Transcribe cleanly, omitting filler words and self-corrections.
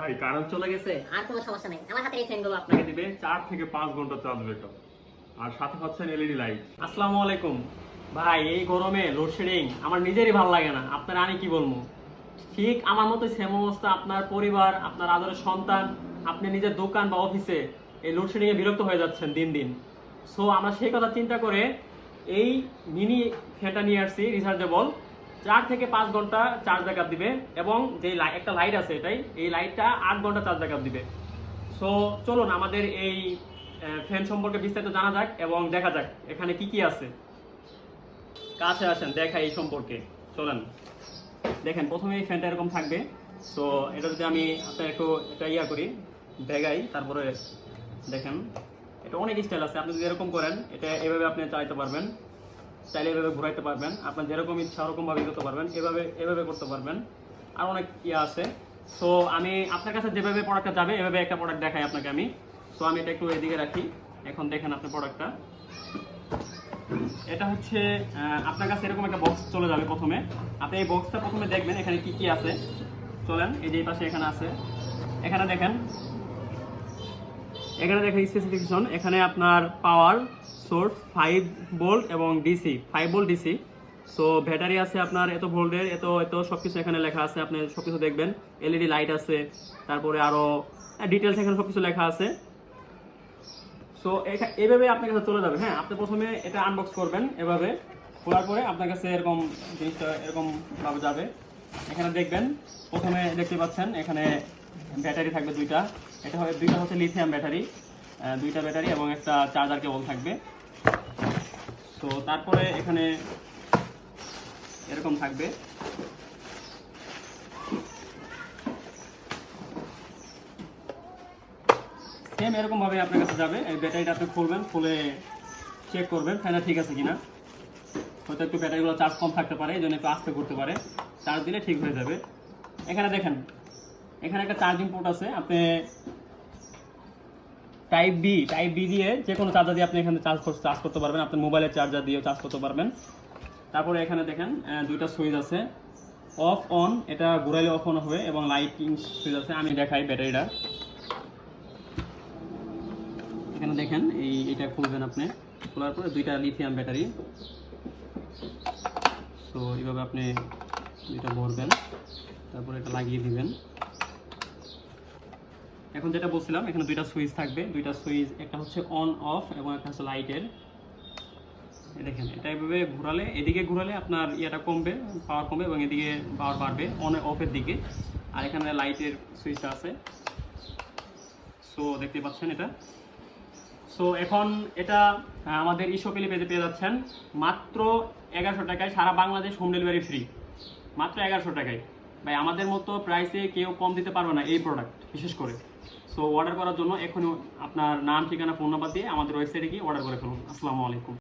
ভাই কারেন্ট চলে গেছে, আর কোনো সমস্যা নাই, আমার হাতের এই ফ্যানগুলো আপনাকে দিবে 4 থেকে 5 ঘন্টা চার্জ ব্যাকআপ, আর সাথে পাচ্ছেন এলইডি লাইট। আসসালামু আলাইকুম ভাই। এই গরমে লোডশেডিং আমার নিজেরই ভালো লাগে না, আপনার আমি কি বলবো। ঠিক আমার মতো সেম অবস্থা আপনার পরিবার, আপনার আদরের সন্তান, আপনি নিজের দোকান বা অফিসে এই লোডশেডিং এ বিরক্ত হয়ে যাচ্ছেন দিন দিন। সো আমরা সেই কথা চিন্তা করে এই মিনি ফ্যানটা নিয়ে আসছি রিচার্জেবল, 4 থেকে 5 ঘন্টা চার্জ ব্যাকআপ দিবে, এবং যে একটা লাইট আছে এটাই, এই লাইটটা 8 ঘন্টা চার্জ ব্যাকআপ দিবে। সো চলুন আমাদের এই ফ্যান সম্পর্কে বিস্তারিত জানা যাক এবং দেখা যাক এখানে কি কি আছে। কাছে আসেন দেখাই এই সম্পর্কে, চলেন। দেখেন প্রথমে এই ফ্যানটা এরকম থাকবে। সো এটা যদি আমি আপনার একটু এটা করি, দেখাই, তারপরে দেখেন এটা অনেক স্টাইল আছে। আপনি যদি এরকম করেন, এটা এভাবে আপনি চালাতে পারবেন, চাইলে এভাবে ঘুরাইতে পারবেন, আপনার যেরকম ইচ্ছা ওরকম ভাবে করতে পারবেন, এভাবে করতে পারবেন, আর অনেক আছে। সো আমি আপনার কাছে যেভাবে প্রোডাক্টটা যাবে এভাবে একটা প্রোডাক্ট দেখাই আপনাকে আমি। সো আমি এটা একটু এদিকে রাখি। এখন দেখেন আপনার প্রোডাক্টটা, এটা হচ্ছে আপনার কাছে এরকম একটা বক্স চলে যাবে। প্রথমে আপনি এই বক্সটা প্রথমে দেখবেন এখানে কি কি আছে। চলেন, এই যে পাশে এখানে আছে, এখানে দেখেন স্পেসিফিকেশন। এখানে আপনার পাওয়ার সোর্স 5 ভোল্ট এবং DC 5 volt DC. So battery আছে আপনার এত ভোল্টের, এত সবকিছু এখানে লেখা আছে, আপনি সবকিছু দেখবেন। এলইডি লাইট আছে, তারপরে আরো ডিটেলস এখানে সবকিছু লেখা আছে। সো এইভাবে আপনার কাছে চলে যাবে। হ্যাঁ, আপনি প্রথমে এটা আনবক্স করবেন, এভাবে খোলার পরে আপনার কাছে এরকম জিনিসটা এরকম ভাবে যাবে। এখানে দেখবেন প্রথমে দেখতে পাচ্ছেন এখানে ব্যাটারি থাকবে দুইটা। দুইটা হচ্ছে লিথিয়াম ব্যাটারি, দুইটা ব্যাটারি এবং একটা চার্জার কেবল থাকবে। তো তারপরে এখানে এরকম থাকবে। সেম এরকম ভাবে আপনার কাছে যাবে। এই ব্যাটারিটা আপনি খুলবেন, খুলে চেক করবেন ফ্যানটা ঠিক আছে কিনা। হয়তো একটু ব্যাটারিগুলো চার্জ কম থাকতে পারে, এই জন্য একটু আস্তে করতে পারে, চার্জ দিলে ঠিক হয়ে যাবে। এখানে দেখেন এখানে একটা চার্জিং পোর্ট আছে। আপনি টাইপ বি দিয়ে যে কোনো চার্জার দিয়ে আপনি এখানে চার্জ করতে পারবেন, আপনার মোবাইলের চার্জার দিয়েও চার্জ করতে পারবেন। তারপরে এখানে দেখেন দুইটা সুইচ আছে, অফ অন, এটা ঘুরাইলে অফ অন হবে, এবং লাইটিং সুইচ আছে। আমি দেখাই ব্যাটারিটা। এখানে দেখেন এটা খুলবেন আপনি, খোলার পরে দুইটা লিথিয়াম ব্যাটারি। তো এইভাবে আপনি দুইটা ভরবেন, তারপরে এটা লাগিয়ে দিবেন। এখন যেটা বলছিলাম, এখানে দুইটা সুইচ থাকবে, দুইটা সুইচ, একটা হচ্ছে অন অফ এবং একটা হচ্ছে লাইটের। দেখেন এটা এভাবে ঘোরালে, এদিকে ঘোরালে আপনার ইয়েটা কমবে, পাওয়ার কমবে, এবং এদিকে পাওয়ার বাড়বে অন অফের দিকে। আর এখানে লাইটের সুইচটা আছে। সো দেখতে পাচ্ছেন এটা। সো এখন এটা আমাদের ইশোপেলি পেয়ে যাচ্ছেন মাত্র 1100 টাকায়, সারা বাংলাদেশ হোম ডেলিভারি ফ্রি, মাত্র 1100 টাকায়। ভাই আমাদের মতো প্রাইসে কেউ কম দিতে পারবে না এই প্রোডাক্ট বিশেষ করে। সো অর্ডার করার জন্য এখনই আপনার নাম, ঠিকানা, ফোন নাম্বার দিয়ে আমাদের ওয়েবসাইটে গিয়ে অর্ডার করে ফেলুন। আসসালামু আলাইকুম।